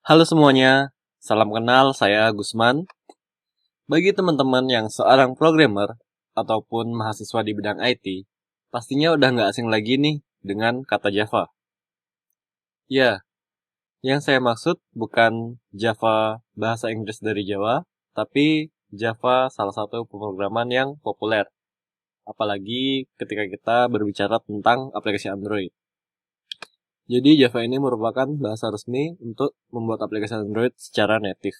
Halo semuanya, salam kenal, saya Gusman. Bagi teman-teman yang seorang programmer ataupun mahasiswa di bidang IT, pastinya udah nggak asing lagi nih dengan kata Java. Ya, yang saya maksud bukan Java bahasa Inggris dari Jawa, tapi Java salah satu pemrograman yang populer. Apalagi ketika kita berbicara tentang aplikasi Android. Jadi Java ini merupakan bahasa resmi untuk membuat aplikasi Android secara native.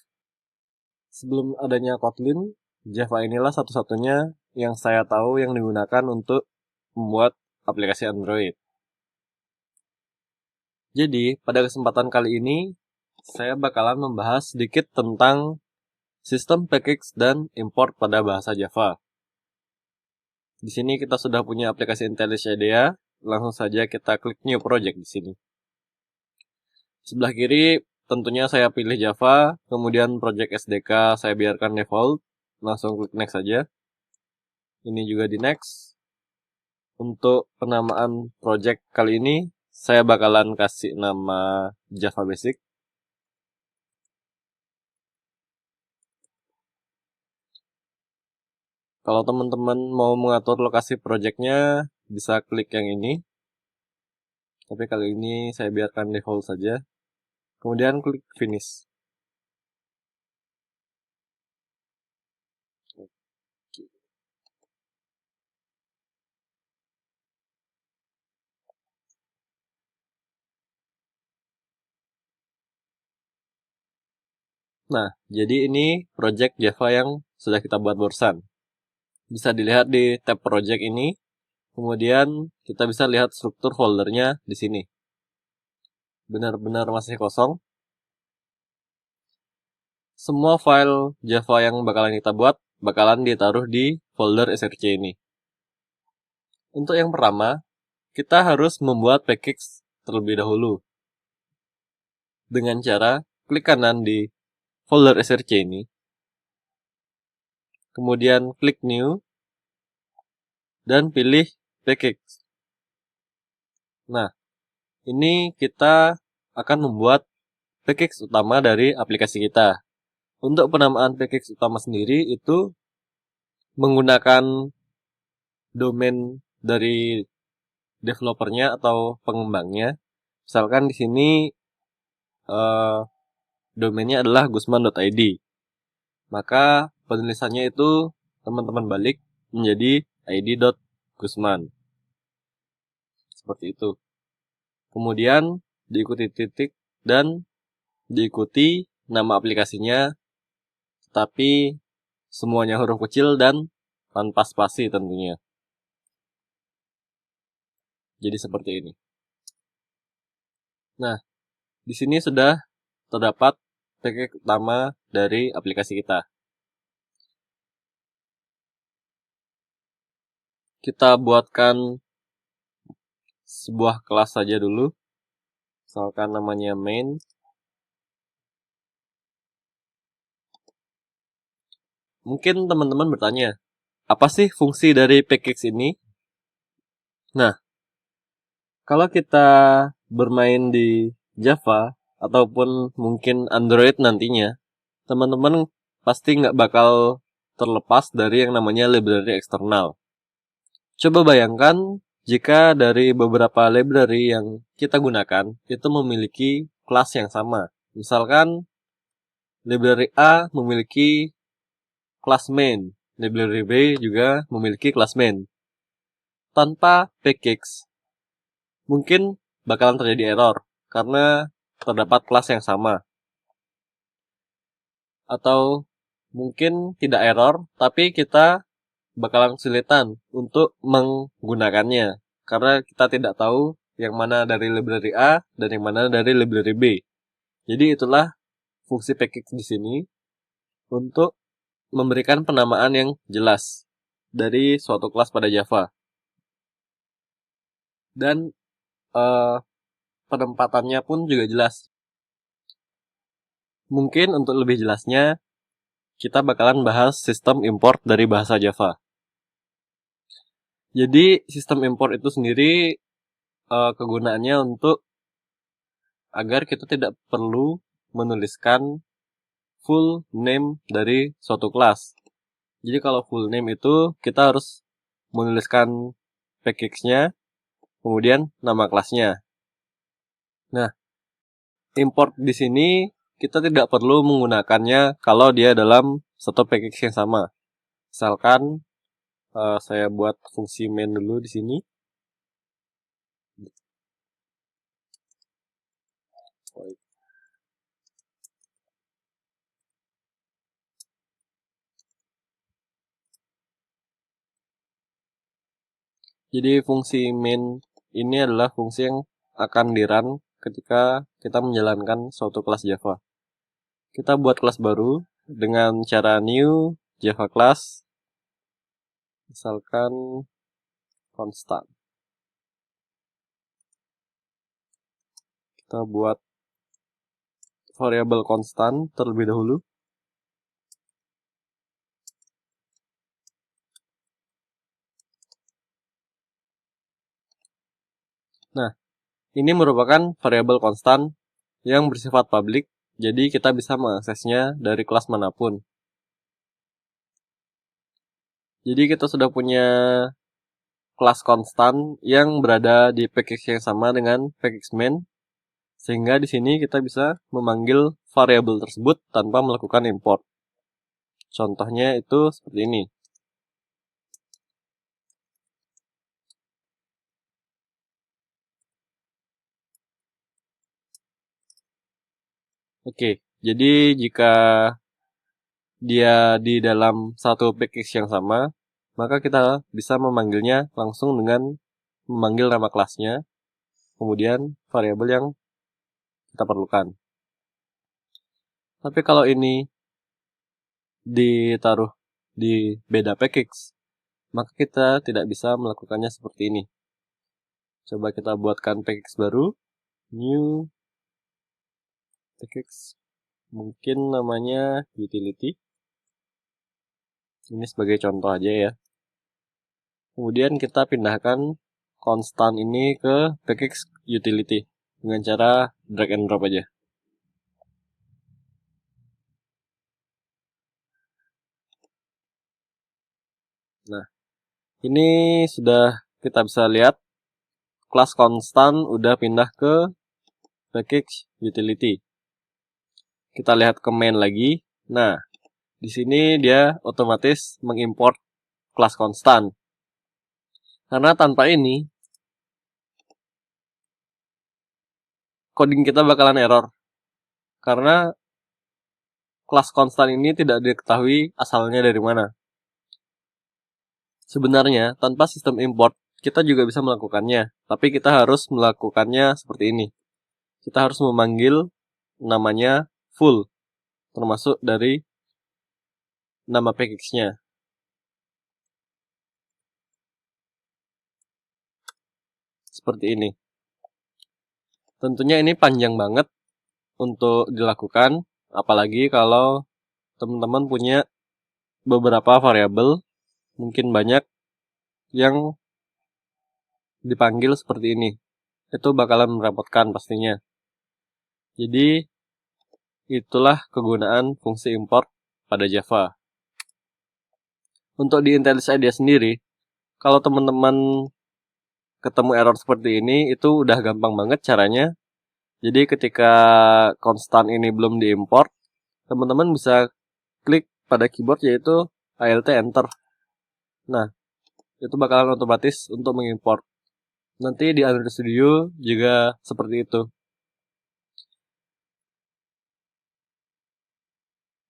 Sebelum adanya Kotlin, Java inilah satu-satunya yang saya tahu yang digunakan untuk membuat aplikasi Android. Jadi, pada kesempatan kali ini, saya bakalan membahas sedikit tentang sistem package dan import pada bahasa Java. Di sini kita sudah punya aplikasi IntelliJ IDEA, langsung saja kita klik New Project di sini. Sebelah kiri tentunya saya pilih Java, kemudian project SDK saya biarkan default, langsung klik Next saja. Ini juga di Next. Untuk penamaan project kali ini, saya bakalan kasih nama Java Basic. Kalau teman-teman mau mengatur lokasi projectnya, bisa klik yang ini. Tapi kali ini saya biarkan default saja. Kemudian klik Finish. Nah, jadi ini project Java yang sudah kita buat barusan. Bisa dilihat di tab project ini. Kemudian kita bisa lihat struktur foldernya di sini. Benar-benar masih kosong. Semua file Java yang bakalan kita buat bakalan ditaruh di folder src ini. Untuk yang pertama, kita harus membuat package terlebih dahulu. Dengan cara klik kanan di folder src ini. Kemudian klik new dan pilih package. Nah, ini kita akan membuat package utama dari aplikasi kita. Untuk penamaan package utama sendiri itu menggunakan domain dari developernya atau pengembangnya. Misalkan di sini domainnya adalah gusman.id. Maka penulisannya itu teman-teman balik menjadi id.gusman. Seperti itu. Kemudian diikuti titik dan diikuti nama aplikasinya, tapi semuanya huruf kecil dan tanpa spasi tentunya. Jadi seperti ini. Nah, di sini sudah terdapat package utama dari aplikasi kita. Kita buatkan sebuah kelas saja dulu. Misalkan namanya main. Mungkin teman-teman bertanya, apa sih fungsi dari package ini? Nah, kalau kita bermain di Java ataupun mungkin Android nantinya, teman-teman pasti nggak bakal terlepas dari yang namanya library eksternal. Coba bayangkan jika dari beberapa library yang kita gunakan itu memiliki kelas yang sama. Misalkan library A memiliki kelas main, library B juga memiliki kelas main. Tanpa package, mungkin bakalan terjadi error karena terdapat kelas yang sama. Atau mungkin tidak error, tapi kita bakalan kesulitan untuk menggunakannya karena kita tidak tahu yang mana dari library A dan yang mana dari library B. Jadi itulah fungsi package di sini untuk memberikan penamaan yang jelas dari suatu kelas pada Java. Dan penempatannya pun juga jelas. Mungkin untuk lebih jelasnya, kita bakalan bahas sistem import dari bahasa Java. Jadi sistem import itu sendiri kegunaannya untuk agar kita tidak perlu menuliskan full name dari suatu kelas. Jadi kalau full name itu kita harus menuliskan package-nya, kemudian nama kelasnya. Nah, import di sini kita tidak perlu menggunakannya kalau dia dalam satu package yang sama. Misalkan saya buat fungsi main dulu di sini. Jadi fungsi main ini adalah fungsi yang akan di-run ketika kita menjalankan suatu kelas Java. Kita buat kelas baru dengan cara new Java class, misalkan constant. Kita buat variabel constant terlebih dahulu. Nah, ini merupakan variabel konstan yang bersifat public, jadi kita bisa mengaksesnya dari kelas manapun. Jadi kita sudah punya kelas konstan yang berada di package yang sama dengan package main, sehingga di sini kita bisa memanggil variabel tersebut tanpa melakukan import. Contohnya itu seperti ini. Oke, jadi jika dia di dalam satu package yang sama, maka kita bisa memanggilnya langsung dengan memanggil nama kelasnya, kemudian variabel yang kita perlukan. Tapi kalau ini ditaruh di beda package, maka kita tidak bisa melakukannya seperti ini. Coba kita buatkan package baru, new package, mungkin namanya utility. Ini sebagai contoh aja ya. Kemudian kita pindahkan konstan ini ke package utility dengan cara drag and drop aja. Nah, ini sudah kita bisa lihat kelas konstan udah pindah ke package utility. Kita lihat ke main lagi. Nah, di sini dia otomatis mengimport kelas konstan. Karena tanpa ini, coding kita bakalan error. Karena kelas konstan ini tidak diketahui asalnya dari mana. Sebenarnya, tanpa sistem import, kita juga bisa melakukannya. Tapi kita harus melakukannya seperti ini. Kita harus memanggil namanya full, termasuk dari nama package-nya. Seperti ini. Tentunya ini panjang banget untuk dilakukan, apalagi kalau teman-teman punya beberapa variabel, mungkin banyak yang dipanggil seperti ini. Itu bakalan merepotkan pastinya. Jadi, itulah kegunaan fungsi import pada Java. Untuk di IntelliJ IDEA sendiri, kalau teman-teman ketemu error seperti ini, itu udah gampang banget caranya. Jadi ketika konstan ini belum diimport, teman-teman bisa klik pada keyboard yaitu Alt Enter. Nah, itu bakalan otomatis untuk mengimport. Nanti di Android Studio juga seperti itu.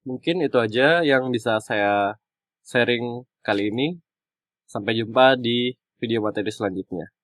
Mungkin itu aja yang bisa saya sharing kali ini. Sampai jumpa di video materi selanjutnya.